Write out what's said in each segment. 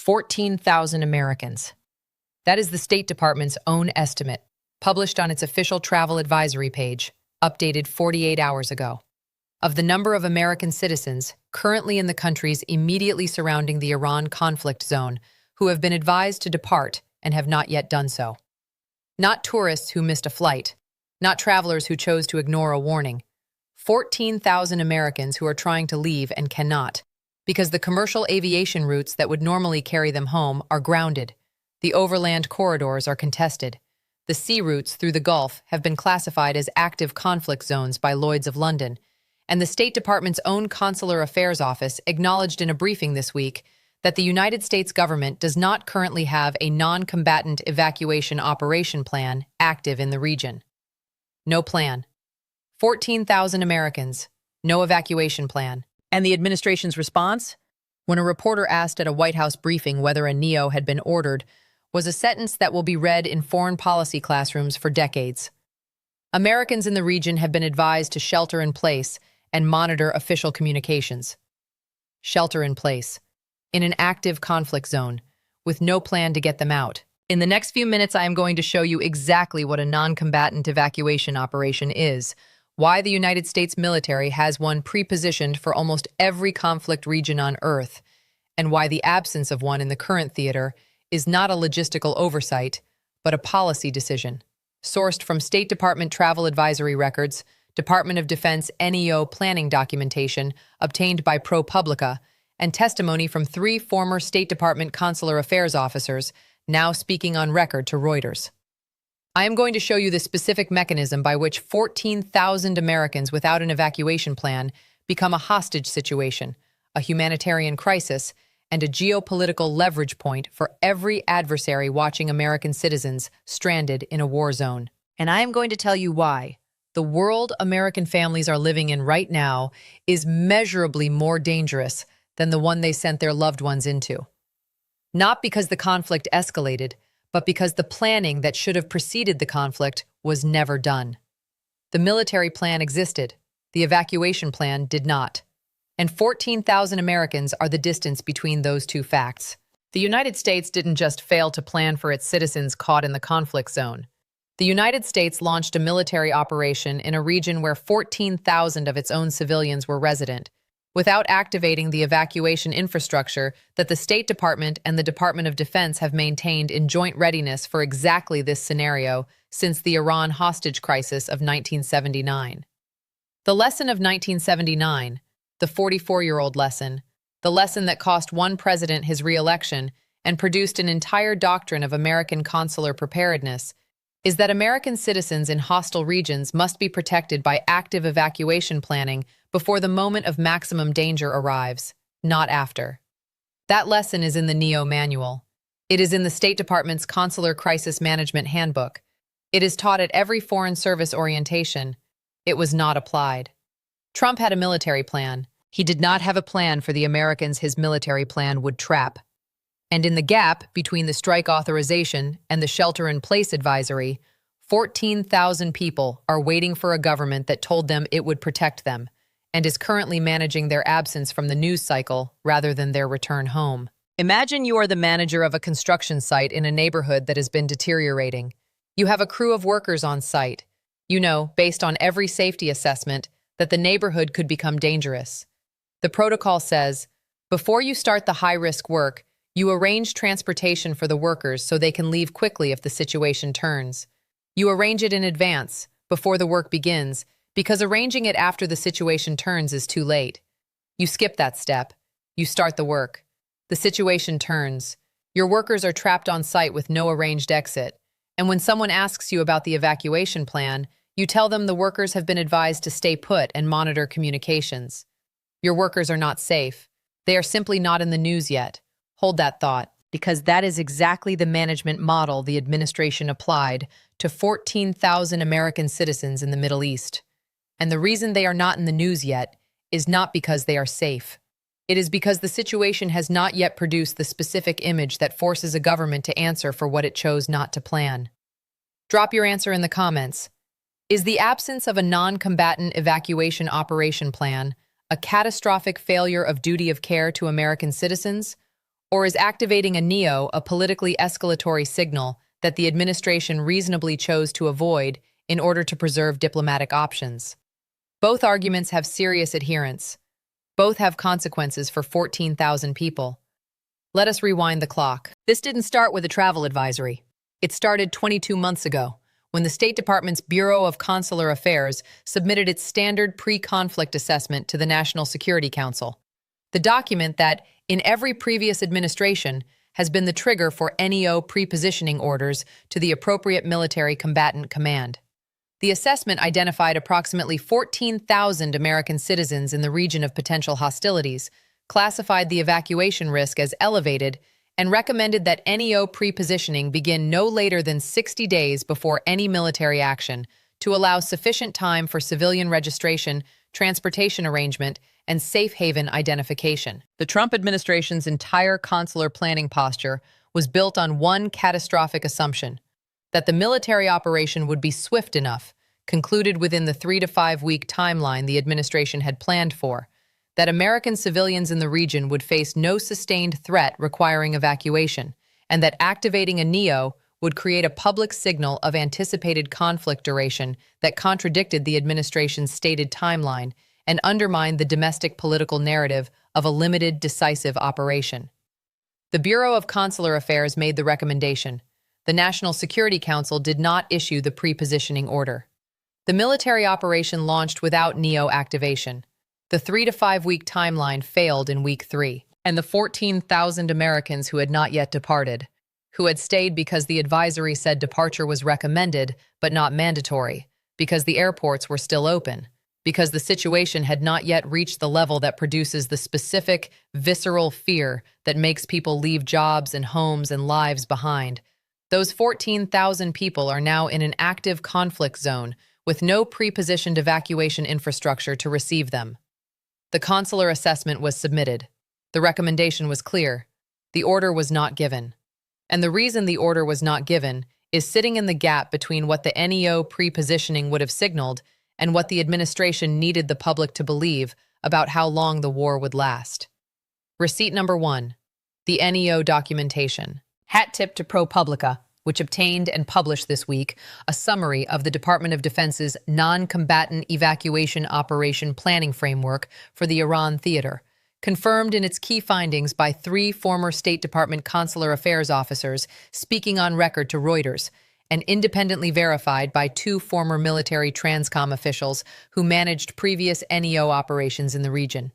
14,000 Americans. That is the State Department's own estimate, published on its official travel advisory page, updated 48 hours ago. Of the number of American citizens currently in the countries immediately surrounding the Iran conflict zone who have been advised to depart and have not yet done so. Not tourists who missed a flight, not travelers who chose to ignore a warning. 14,000 Americans who are trying to leave and cannot, because the commercial aviation routes that would normally carry them home are grounded. The overland corridors are contested. The sea routes through the Gulf have been classified as active conflict zones by Lloyd's of London, and the State Department's own Consular Affairs Office acknowledged in a briefing this week that the United States government does not currently have a non-combatant evacuation operation plan active in the region. No plan. 14,000 Americans. No evacuation plan. And the administration's response? When a reporter asked at a White House briefing whether a NEO had been ordered, was a sentence that will be read in foreign policy classrooms for decades. Americans in the region have been advised to shelter in place and monitor official communications. Shelter in place, in an active conflict zone, with no plan to get them out. In the next few minutes, I am going to show you exactly what a non-combatant evacuation operation is, why the United States military has one pre-positioned for almost every conflict region on Earth, and why the absence of one in the current theater is not a logistical oversight, but a policy decision. Sourced from State Department travel advisory records, Department of Defense NEO planning documentation obtained by ProPublica, and testimony from 3 former State Department consular affairs officers, now speaking on record to Reuters. I am going to show you the specific mechanism by which 14,000 Americans without an evacuation plan become a hostage situation, a humanitarian crisis, and a geopolitical leverage point for every adversary watching American citizens stranded in a war zone. And I am going to tell you why. The world American families are living in right now is measurably more dangerous than the one they sent their loved ones into. Not because the conflict escalated, but because the planning that should have preceded the conflict was never done. The military plan existed. The evacuation plan did not. And 14,000 Americans are the distance between those two facts. The United States didn't just fail to plan for its citizens caught in the conflict zone. The United States launched a military operation in a region where 14,000 of its own civilians were resident, without activating the evacuation infrastructure that the State Department and the Department of Defense have maintained in joint readiness for exactly this scenario since the Iran hostage crisis of 1979. The lesson of 1979, the 44-year-old lesson, the lesson that cost one president his re-election and produced an entire doctrine of American consular preparedness, is that American citizens in hostile regions must be protected by active evacuation planning before the moment of maximum danger arrives, not after. That lesson is in the NEO manual. It is in the State Department's Consular Crisis Management Handbook. It is taught at every Foreign Service orientation. It was not applied. Trump had a military plan. He did not have a plan for the Americans his military plan would trap. And in the gap between the strike authorization and the shelter-in-place advisory, 14,000 people are waiting for a government that told them it would protect them, and is currently managing their absence from the news cycle rather than their return home. Imagine you are the manager of a construction site in a neighborhood that has been deteriorating. You have a crew of workers on site. You know, based on every safety assessment, that the neighborhood could become dangerous. The protocol says, before you start the high-risk work, you arrange transportation for the workers so they can leave quickly if the situation turns. You arrange it in advance, before the work begins, because arranging it after the situation turns is too late. You skip that step. You start the work. The situation turns. Your workers are trapped on site with no arranged exit. And when someone asks you about the evacuation plan, you tell them the workers have been advised to stay put and monitor communications. Your workers are not safe. They are simply not in the news yet. Hold that thought, because that is exactly the management model the administration applied to 14,000 American citizens in the Middle East. And the reason they are not in the news yet is not because they are safe. It is because the situation has not yet produced the specific image that forces a government to answer for what it chose not to plan. Drop your answer in the comments. Is the absence of a non-combatant evacuation operation plan a catastrophic failure of duty of care to American citizens? Or is activating a NEO a politically escalatory signal that the administration reasonably chose to avoid in order to preserve diplomatic options? Both arguments have serious adherents. Both have consequences for 14,000 people. Let us rewind the clock. This didn't start with a travel advisory. It started 22 months ago, when the State Department's Bureau of Consular Affairs submitted its standard pre-conflict assessment to the National Security Council. The document that, in every previous administration, has been the trigger for NEO pre-positioning orders to the appropriate military combatant command. The assessment identified approximately 14,000 American citizens in the region of potential hostilities, classified the evacuation risk as elevated, and recommended that NEO pre-positioning begin no later than 60 days before any military action to allow sufficient time for civilian registration, transportation arrangement, and safe haven identification. The Trump administration's entire consular planning posture was built on one catastrophic assumption: that the military operation would be swift enough, concluded within the 3 to 5 week timeline the administration had planned for, that American civilians in the region would face no sustained threat requiring evacuation, and that activating a NEO would create a public signal of anticipated conflict duration that contradicted the administration's stated timeline and undermined the domestic political narrative of a limited, decisive operation. The Bureau of Consular Affairs made the recommendation. The National Security Council did not issue the pre-positioning order. The military operation launched without NEO activation. The 3 to 5 week timeline failed in week 3, and the 14,000 Americans who had not yet departed, who had stayed because the advisory said departure was recommended but not mandatory, because the airports were still open, because the situation had not yet reached the level that produces the specific, visceral fear that makes people leave jobs and homes and lives behind. Those 14,000 people are now in an active conflict zone with no pre-positioned evacuation infrastructure to receive them. The consular assessment was submitted. The recommendation was clear. The order was not given. And the reason the order was not given is sitting in the gap between what the NEO pre-positioning would have signaled and what the administration needed the public to believe about how long the war would last. Receipt number 1, the NEO documentation. Hat tip to ProPublica, which obtained and published this week a summary of the Department of Defense's non-combatant evacuation operation planning framework for the Iran theater, confirmed in its key findings by 3 former State Department consular affairs officers speaking on record to Reuters, and independently verified by 2 former military transcom officials who managed previous NEO operations in the region.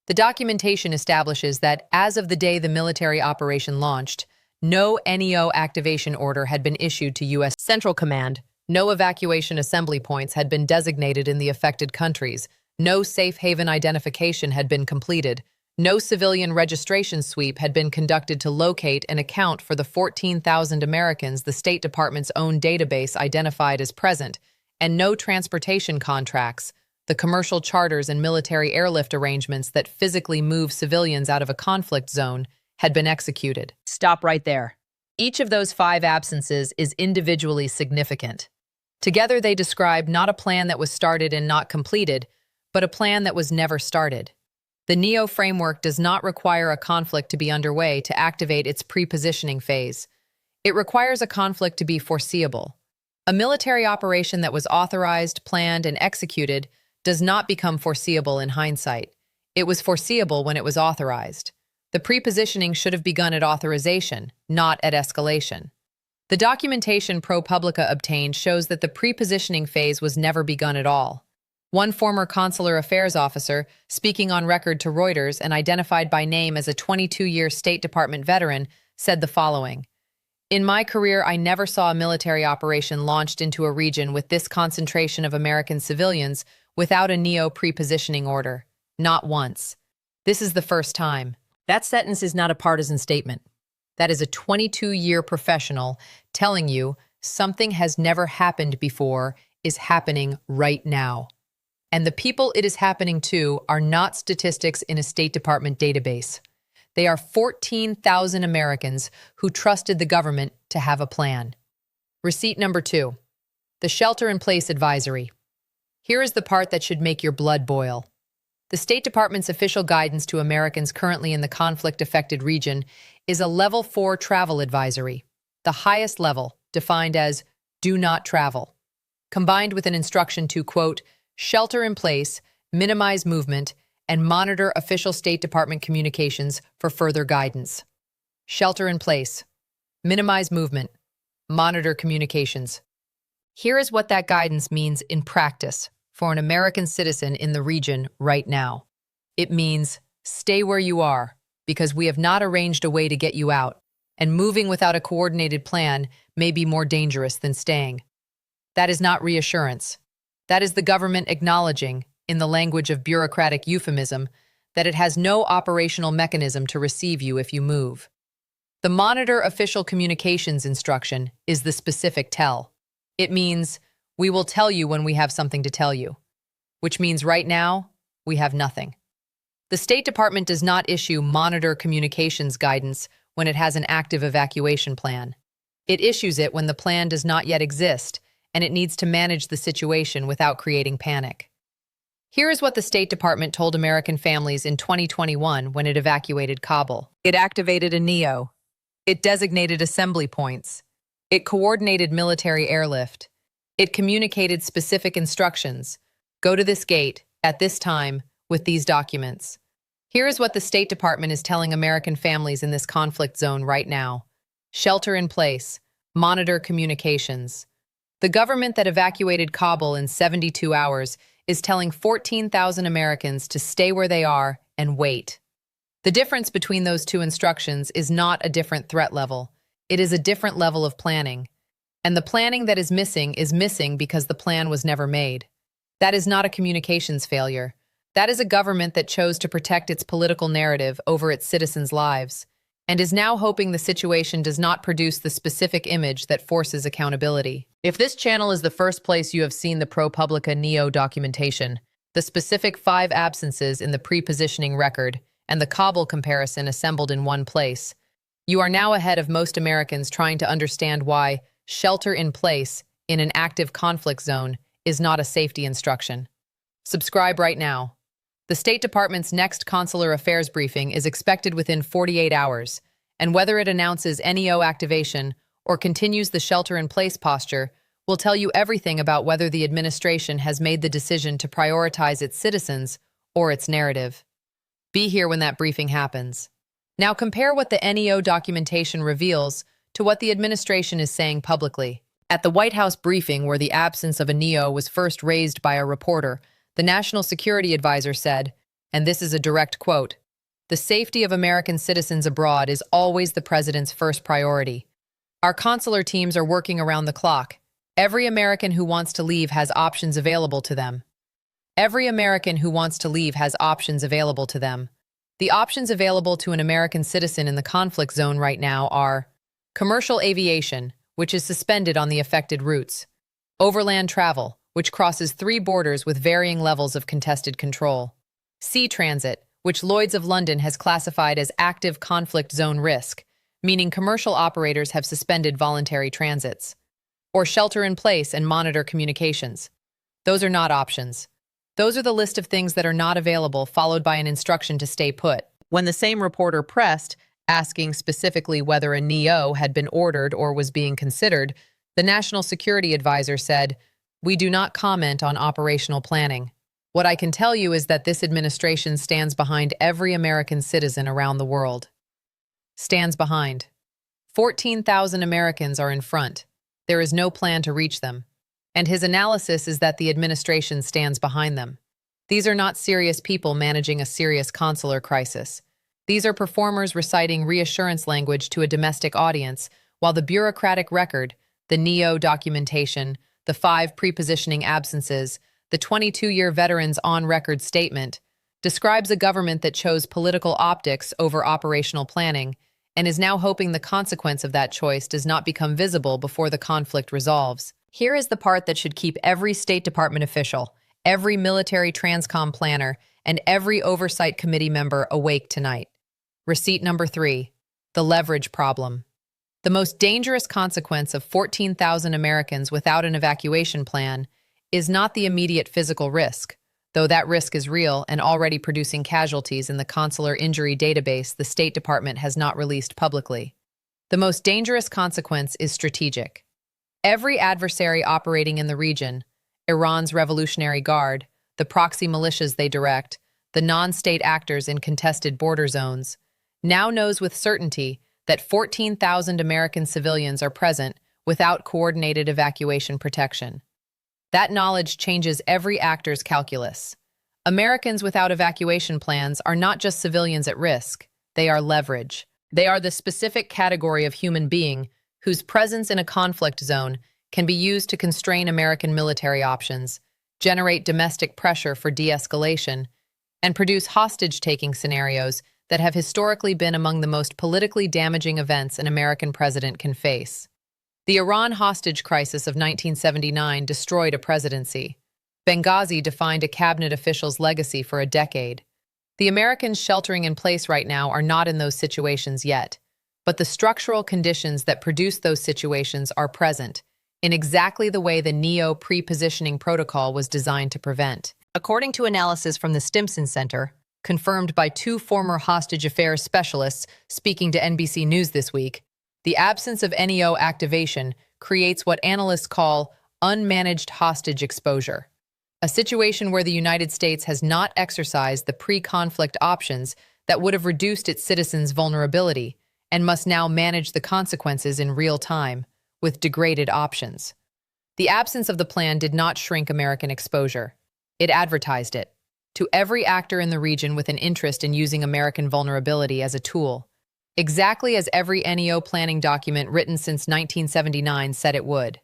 The documentation establishes that as of the day the military operation launched, no NEO activation order had been issued to U.S. Central Command, no evacuation assembly points had been designated in the affected countries, no safe haven identification had been completed, no civilian registration sweep had been conducted to locate and account for the 14,000 Americans the State Department's own database identified as present, and no transportation contracts, the commercial charters and military airlift arrangements that physically move civilians out of a conflict zone, had been executed. Stop right there. Each of those 5 absences is individually significant. Together they describe not a plan that was started and not completed, but a plan that was never started. The NEO framework does not require a conflict to be underway to activate its pre-positioning phase. It requires a conflict to be foreseeable. A military operation that was authorized, planned, and executed does not become foreseeable in hindsight. It was foreseeable when it was authorized. The pre-positioning should have begun at authorization, not at escalation. The documentation ProPublica obtained shows that the pre-positioning phase was never begun at all. One former consular affairs officer, speaking on record to Reuters and identified by name as a 22-year State Department veteran, said the following: "In my career, I never saw a military operation launched into a region with this concentration of American civilians without a NEO pre-positioning order. Not once. This is the first time." That sentence is not a partisan statement. That is a 22-year professional telling you something has never happened before is happening right now. And the people it is happening to are not statistics in a State Department database. They are 14,000 Americans who trusted the government to have a plan. Receipt number 2, the Shelter-in-Place Advisory. Here is the part that should make your blood boil. The State Department's official guidance to Americans currently in the conflict-affected region is a Level 4 travel advisory, the highest level, defined as do not travel, combined with an instruction to, quote, shelter in place, minimize movement, and monitor official State Department communications for further guidance. Shelter in place, minimize movement, monitor communications. Here is what that guidance means in practice for an American citizen in the region right now. It means stay where you are, because we have not arranged a way to get you out, and moving without a coordinated plan may be more dangerous than staying. That is not reassurance. That is the government acknowledging, in the language of bureaucratic euphemism, that it has no operational mechanism to receive you if you move. The monitor official communications instruction is the specific tell. It means, we will tell you when we have something to tell you, which means right now, we have nothing. The State Department does not issue monitor communications guidance when it has an active evacuation plan. It issues it when the plan does not yet exist and it needs to manage the situation without creating panic. Here is what the State Department told American families in 2021 when it evacuated Kabul. It activated a NEO. It designated assembly points. It coordinated military airlift. It communicated specific instructions. Go to this gate, at this time, with these documents. Here is what the State Department is telling American families in this conflict zone right now. Shelter in place. Monitor communications. The government that evacuated Kabul in 72 hours is telling 14,000 Americans to stay where they are and wait. The difference between those two instructions is not a different threat level. It is a different level of planning. And the planning that is missing because the plan was never made. That is not a communications failure. That is a government that chose to protect its political narrative over its citizens' lives, and is now hoping the situation does not produce the specific image that forces accountability. If this channel is the first place you have seen the ProPublica NEO documentation, the specific 5 absences in the pre-positioning record, and the Kabul comparison assembled in one place, you are now ahead of most Americans trying to understand why shelter in place in an active conflict zone is not a safety instruction. Subscribe right now. The State Department's next consular affairs briefing is expected within 48 hours, and whether it announces NEO activation or continues the shelter-in-place posture will tell you everything about whether the administration has made the decision to prioritize its citizens or its narrative. Be here when that briefing happens. Now compare what the NEO documentation reveals to what the administration is saying publicly. At the White House briefing where the absence of a NEO was first raised by a reporter, the National Security Advisor said, and this is a direct quote, "The safety of American citizens abroad is always the president's first priority. Our consular teams are working around the clock. Every American who wants to leave has options available to them. Every American who wants to leave has options available to them. The options available to an American citizen in the conflict zone right now are commercial aviation, which is suspended on the affected routes, overland travel, which crosses 3 borders with varying levels of contested control, sea transit, which Lloyd's of London has classified as active conflict zone risk, meaning commercial operators have suspended voluntary transits, or shelter in place and monitor communications. Those are not options. Those are the list of things that are not available, followed by an instruction to stay put." When the same reporter pressed, asking specifically whether a NEO had been ordered or was being considered, the National Security Advisor said, "We do not comment on operational planning. What I can tell you is that this administration stands behind every American citizen around the world." Stands behind. 14,000 Americans are in front. There is no plan to reach them. And his analysis is that the administration stands behind them. These are not serious people managing a serious consular crisis. These are performers reciting reassurance language to a domestic audience, while the bureaucratic record, the NEO documentation, the 5 prepositioning absences, the 22-year veteran's on-record statement, describes a government that chose political optics over operational planning and is now hoping the consequence of that choice does not become visible before the conflict resolves. Here is the part that should keep every State Department official, every military transcom planner, and every oversight committee member awake tonight. Receipt number 3, the leverage problem. The most dangerous consequence of 14,000 Americans without an evacuation plan is not the immediate physical risk, Though that risk is real and already producing casualties in the consular injury database the State Department has not released publicly. The most dangerous consequence is strategic. Every adversary operating in the region, Iran's Revolutionary Guard, the proxy militias they direct, the non-state actors in contested border zones, now knows with certainty that 14,000 American civilians are present without coordinated evacuation protection. That knowledge changes every actor's calculus. Americans without evacuation plans are not just civilians at risk, they are leverage. They are the specific category of human being whose presence in a conflict zone can be used to constrain American military options, generate domestic pressure for de-escalation, and produce hostage-taking scenarios that have historically been among the most politically damaging events an American president can face. The Iran hostage crisis of 1979 destroyed a presidency. Benghazi defined a cabinet official's legacy for a decade. The Americans sheltering in place right now are not in those situations yet, but the structural conditions that produce those situations are present, in exactly the way the NEO pre-positioning protocol was designed to prevent. According to analysis from the Stimson Center, confirmed by two former hostage affairs specialists speaking to NBC News this week, the absence of NEO activation creates what analysts call unmanaged hostage exposure, a situation where the United States has not exercised the pre-conflict options that would have reduced its citizens' vulnerability and must now manage the consequences in real time with degraded options. The absence of the plan did not shrink American exposure. It advertised it to every actor in the region with an interest in using American vulnerability as a tool, exactly as every NEO planning document written since 1979 said it would.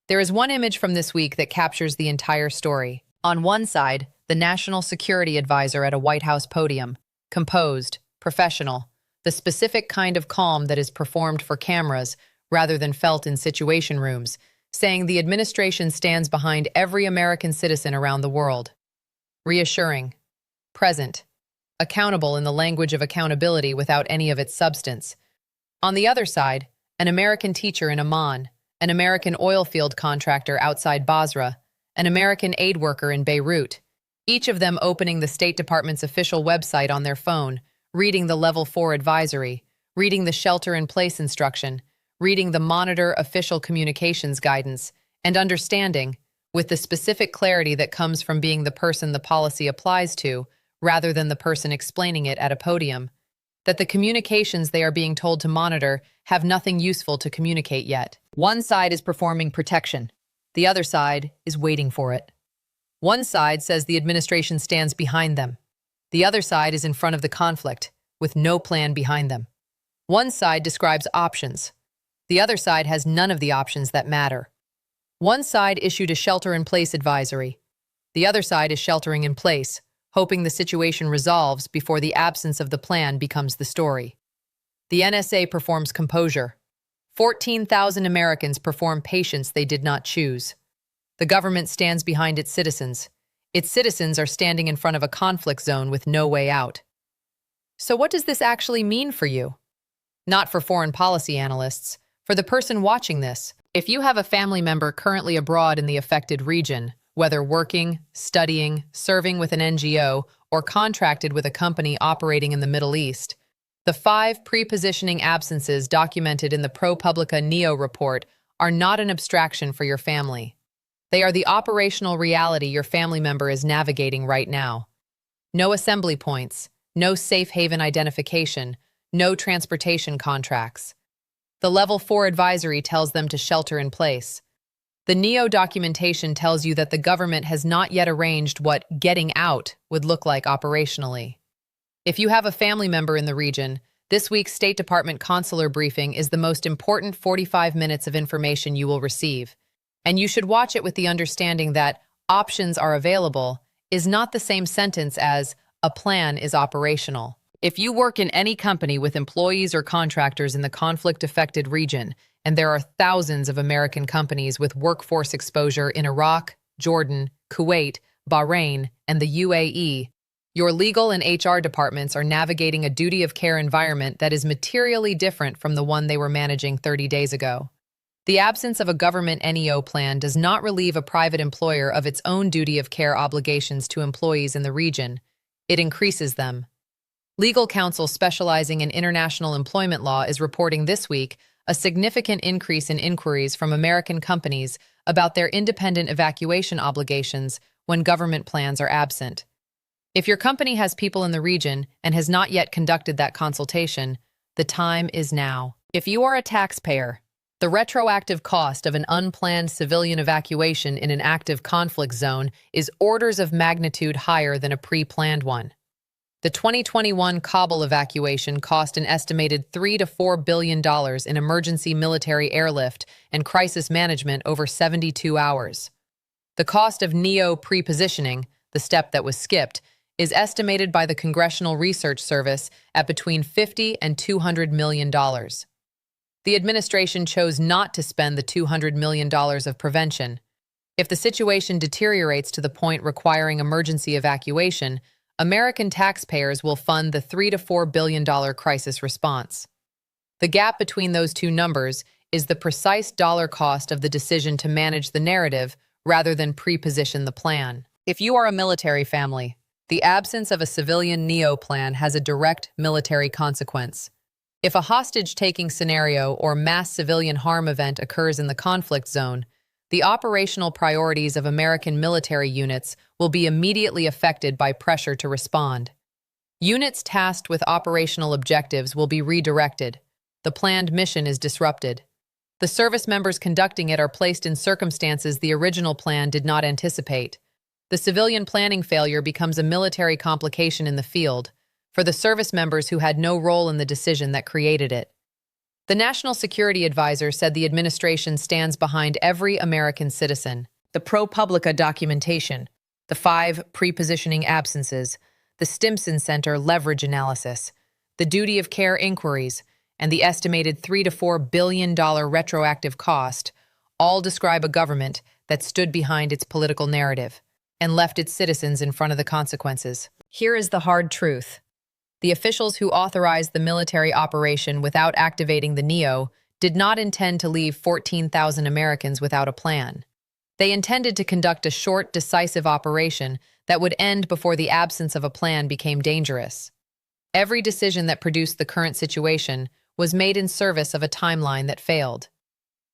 There is one image from this week that captures the entire story. On one side, the National Security Advisor at a White House podium, composed, professional, the specific kind of calm that is performed for cameras rather than felt in situation rooms, saying the administration stands behind every American citizen around the world. Reassuring, present, accountable in the language of accountability without any of its substance. On the other side, an American teacher in Amman, an American oil field contractor outside Basra, an American aid worker in Beirut, each of them opening the State Department's official website on their phone, reading the Level 4 advisory, reading the shelter-in-place instruction, reading the Monitor official communications guidance, and understanding, with the specific clarity that comes from being the person the policy applies to, rather than the person explaining it at a podium, that the communications they are being told to monitor have nothing useful to communicate yet. One side is performing protection. The other side is waiting for it. One side says the administration stands behind them. The other side is in front of the conflict, with no plan behind them. One side describes options. The other side has none of the options that matter. One side issued a shelter-in-place advisory. The other side is sheltering in place, hoping the situation resolves before the absence of the plan becomes the story. The NSA performs composure. 14,000 Americans perform patience they did not choose. The government stands behind its citizens. Its citizens are standing in front of a conflict zone with no way out. So what does this actually mean for you? Not for foreign policy analysts, for the person watching this. If you have a family member currently abroad in the affected region, whether working, studying, serving with an NGO, or contracted with a company operating in the Middle East, the 5 pre-positioning absences documented in the ProPublica NEO report are not an abstraction for your family. They are the operational reality your family member is navigating right now. No assembly points, no safe haven identification, no transportation contracts. The Level 4 advisory tells them to shelter in place. The NEO documentation tells you that the government has not yet arranged what getting out would look like operationally. If you have a family member in the region, this week's State Department consular briefing is the most important 45 minutes of information you will receive, and you should watch it with the understanding that options are available is not the same sentence as a plan is operational. If you work in any company with employees or contractors in the conflict-affected region, and there are thousands of American companies with workforce exposure in Iraq, Jordan, Kuwait, Bahrain, and the UAE, your legal and HR departments are navigating a duty of care environment that is materially different from the one they were managing 30 days ago. The absence of a government NEO plan does not relieve a private employer of its own duty of care obligations to employees in the region. It increases them. Legal counsel specializing in international employment law is reporting this week a significant increase in inquiries from American companies about their independent evacuation obligations when government plans are absent. If your company has people in the region and has not yet conducted that consultation, the time is now. If you are a taxpayer, the retroactive cost of an unplanned civilian evacuation in an active conflict zone is orders of magnitude higher than a pre-planned one. The 2021 Kabul evacuation cost an estimated $3 to $4 billion in emergency military airlift and crisis management over 72 hours. The cost of NEO pre-positioning, the step that was skipped, is estimated by the Congressional Research Service at between $50 and $200 million. The administration chose not to spend the $200 million of prevention. If the situation deteriorates to the point requiring emergency evacuation, American taxpayers will fund the $3 to $4 billion crisis response. The gap between those two numbers is the precise dollar cost of the decision to manage the narrative rather than pre-position the plan. If you are a military family, the absence of a civilian NEO plan has a direct military consequence. If a hostage-taking scenario or mass civilian harm event occurs in the conflict zone, the operational priorities of American military units will be immediately affected by pressure to respond. Units tasked with operational objectives will be redirected. The planned mission is disrupted. The service members conducting it are placed in circumstances the original plan did not anticipate. The civilian planning failure becomes a military complication in the field for the service members who had no role in the decision that created it. The National Security Advisor said the administration stands behind every American citizen. The ProPublica documentation, the 5 pre-positioning absences, the Stimson Center leverage analysis, the duty of care inquiries, and the estimated $3 to $4 billion retroactive cost all describe a government that stood behind its political narrative and left its citizens in front of the consequences. Here is the hard truth. The officials who authorized the military operation without activating the NEO did not intend to leave 14,000 Americans without a plan. They intended to conduct a short, decisive operation that would end before the absence of a plan became dangerous. Every decision that produced the current situation was made in service of a timeline that failed.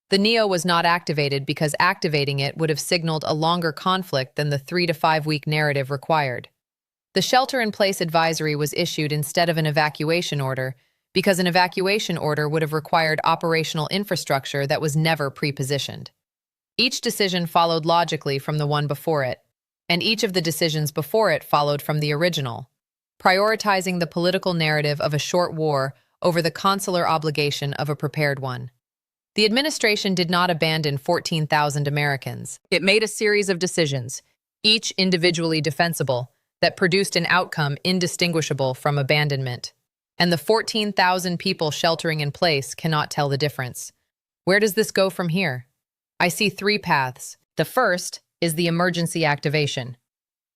The NEO was not activated because activating it would have signaled a longer conflict than the 3 to 5 week narrative required. The shelter-in-place advisory was issued instead of an evacuation order because an evacuation order would have required operational infrastructure that was never pre-positioned. Each decision followed logically from the one before it, and each of the decisions before it followed from the original, prioritizing the political narrative of a short war over the consular obligation of a prepared one. The administration did not abandon 14,000 Americans. It made a series of decisions, each individually defensible, that produced an outcome indistinguishable from abandonment. And the 14,000 people sheltering in place cannot tell the difference. Where does this go from here? I see 3 paths. The first is the emergency activation.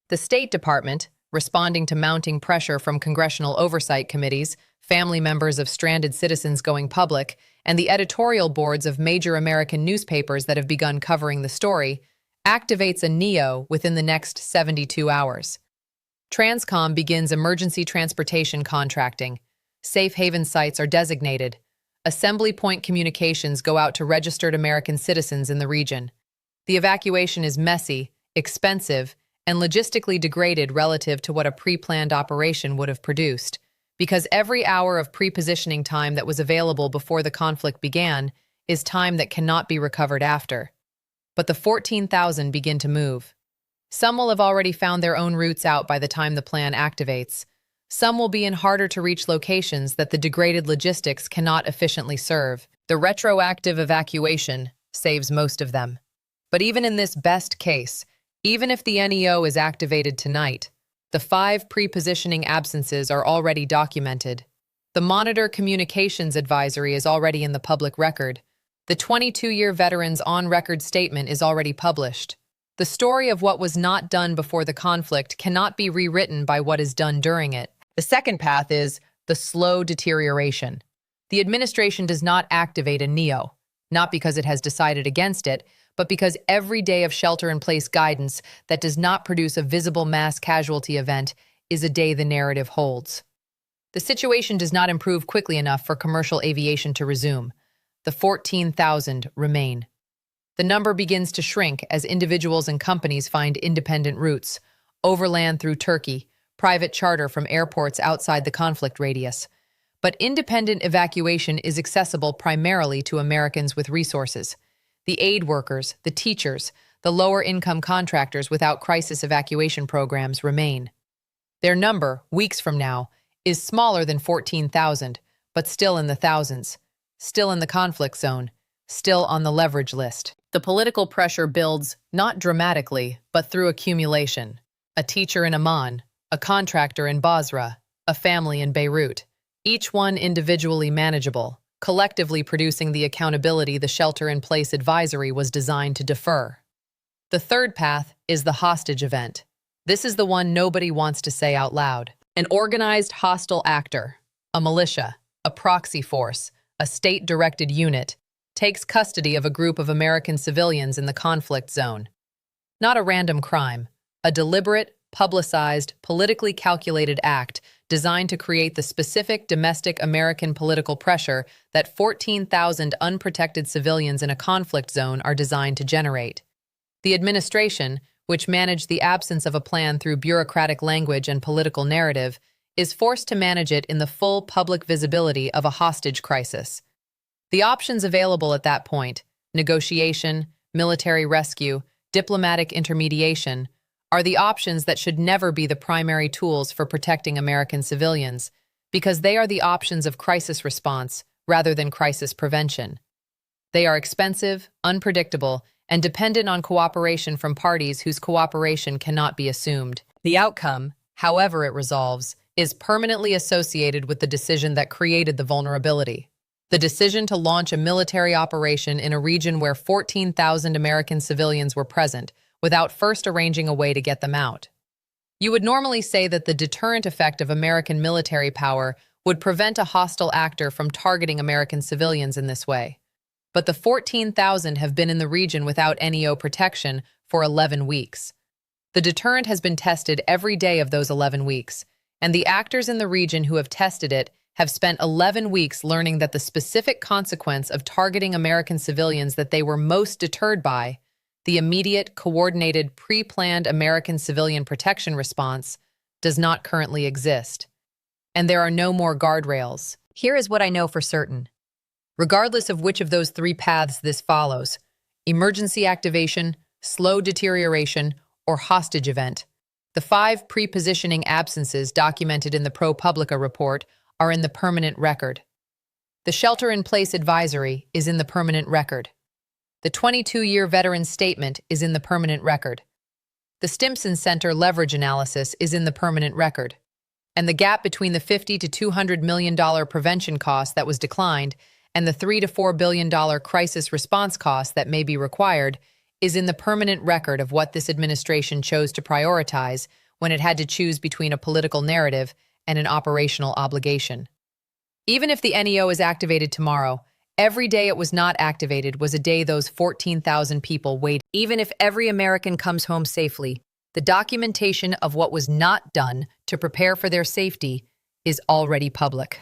The State Department, responding to mounting pressure from congressional oversight committees, family members of stranded citizens going public, and the editorial boards of major American newspapers that have begun covering the story, activates a NEO within the next 72 hours. Transcom begins emergency transportation contracting. Safe haven sites are designated. Assembly point communications go out to registered American citizens in the region. The evacuation is messy, expensive, and logistically degraded relative to what a pre-planned operation would have produced, because every hour of pre-positioning time that was available before the conflict began is time that cannot be recovered after. But the 14,000 begin to move. Some will have already found their own routes out by the time the plan activates. Some will be in harder-to-reach locations that the degraded logistics cannot efficiently serve. The retroactive evacuation saves most of them. But even in this best case, even if the NEO is activated tonight, the 5 pre-positioning absences are already documented. The Monitor Communications Advisory is already in the public record. The 22-year veteran's on-record statement is already published. The story of what was not done before the conflict cannot be rewritten by what is done during it. The second path is the slow deterioration. The administration does not activate a NEO. not because it has decided against it, but because every day of shelter-in-place guidance that does not produce a visible mass casualty event is a day the narrative holds. The situation does not improve quickly enough for commercial aviation to resume. The 14,000 remain. The number begins to shrink as individuals and companies find independent routes, overland through Turkey, private charter from airports outside the conflict radius. But independent evacuation is accessible primarily to Americans with resources. The aid workers, the teachers, the lower-income contractors without crisis evacuation programs remain. Their number, weeks from now, is smaller than 14,000, but still in the thousands, still in the conflict zone, still on the leverage list. The political pressure builds not dramatically, but through accumulation. A teacher in Amman, a contractor in Basra, a family in Beirut, each one individually manageable, collectively producing the accountability the shelter-in-place advisory was designed to defer. The third path is the hostage event. This is the one nobody wants to say out loud. An organized hostile actor, a militia, a proxy force, a state-directed unit, takes custody of a group of American civilians in the conflict zone. Not a random crime, a deliberate, publicized, politically calculated act designed to create the specific domestic American political pressure that 14,000 unprotected civilians in a conflict zone are designed to generate. The administration, which managed the absence of a plan through bureaucratic language and political narrative, is forced to manage it in the full public visibility of a hostage crisis. The options available at that point, negotiation, military rescue, diplomatic intermediation, are the options that should never be the primary tools for protecting American civilians, because they are the options of crisis response rather than crisis prevention. They are expensive, unpredictable, and dependent on cooperation from parties whose cooperation cannot be assumed. The outcome, however it resolves, is permanently associated with the decision that created the vulnerability. The decision to launch a military operation in a region where 14,000 American civilians were present, without first arranging a way to get them out. You would normally say that the deterrent effect of American military power would prevent a hostile actor from targeting American civilians in this way. But the 14,000 have been in the region without NEO protection for 11 weeks. The deterrent has been tested every day of those 11 weeks, and the actors in the region who have tested it have spent 11 weeks learning that the specific consequence of targeting American civilians that they were most deterred by, the immediate, coordinated, pre-planned American civilian protection response, does not currently exist. And there are no more guardrails. Here is what I know for certain. Regardless of which of those three paths this follows, emergency activation, slow deterioration, or hostage event, the 5 pre-positioning absences documented in the ProPublica report are in the permanent record. The shelter-in-place advisory is in the permanent record. The 22-year veteran statement is in the permanent record. The Stimson Center leverage analysis is in the permanent record. And the gap between the $50 to $200 million prevention cost that was declined and the $3 to $4 billion crisis response cost that may be required is in the permanent record of what this administration chose to prioritize when it had to choose between a political narrative and an operational obligation. Even if the NEO is activated tomorrow, every day it was not activated was a day those 14,000 people waited. Even if every American comes home safely, the documentation of what was not done to prepare for their safety is already public.